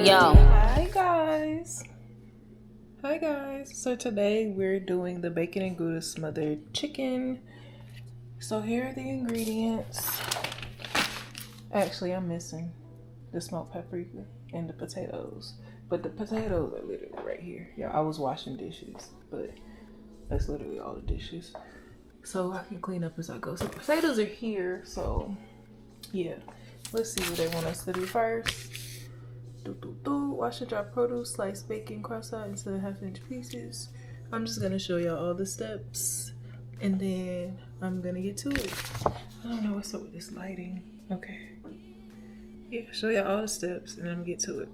yo. Hi guys. So today we're doing the bacon and gouda smothered chicken. So here are the ingredients. Actually, I'm missing the smoked paprika and the potatoes. But the potatoes are literally right here. Yeah, I was washing dishes, but that's literally all the dishes. So I can clean up as I go. So the potatoes are here, so yeah. Let's see what they want us to do first. Wash and dry produce, slice bacon, cross out into 1/2-inch pieces. I'm just gonna show y'all all the steps and then I'm gonna get to it. I don't know what's up with this lighting. Okay. Yeah, show y'all all the steps and then I'm gonna get to it.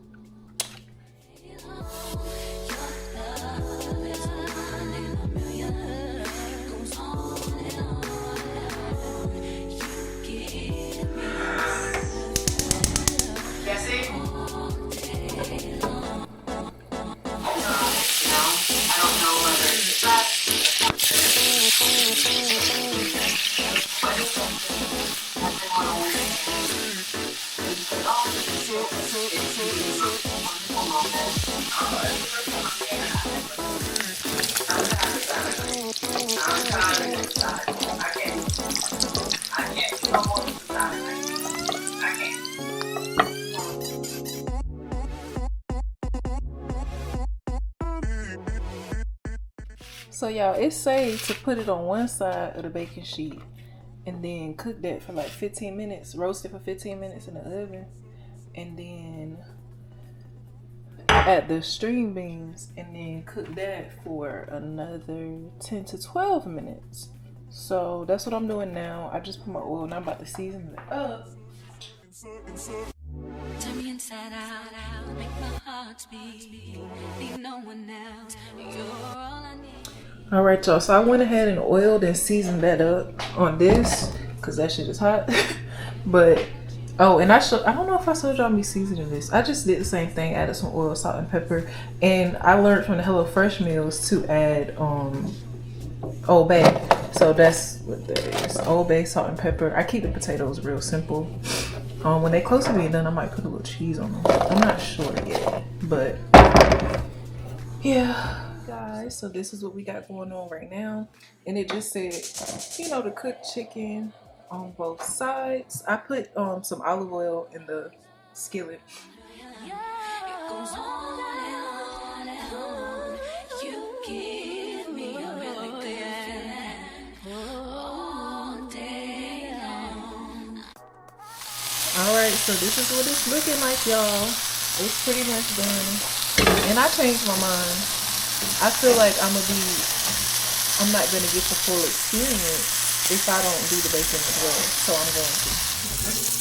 So y'all, it's safe to put it on one side of the baking sheet and then cook that for like 15 minutes, roast it for 15 minutes in the oven, and then add the string beans and then cook that for another 10 to 12 minutes. So that's what I'm doing now. I just put my oil and I'm about to season it up. Turn me inside out, make my heart beat, need no one else, you're all I need. All right, y'all, so I went ahead and oiled and seasoned that up on this because that shit is hot. But oh, and I don't know if I showed y'all me seasoning this. I just did the same thing, added some oil, salt, and pepper. And I learned from the HelloFresh meals to add Old Bay. So that's what that is. Old Bay, salt, and pepper. I keep the potatoes real simple. When they close to being done, I might put a little cheese on them. I'm not sure yet, but yeah, guys. So this is what we got going on right now, and it just said, you know, to cook chicken on both sides. I put some olive oil in the skillet. Alright, so this is what it's looking like, y'all. It's pretty much done. And I changed my mind. I feel like I'm not gonna get the full experience if I don't do the bacon as well. So I'm going to.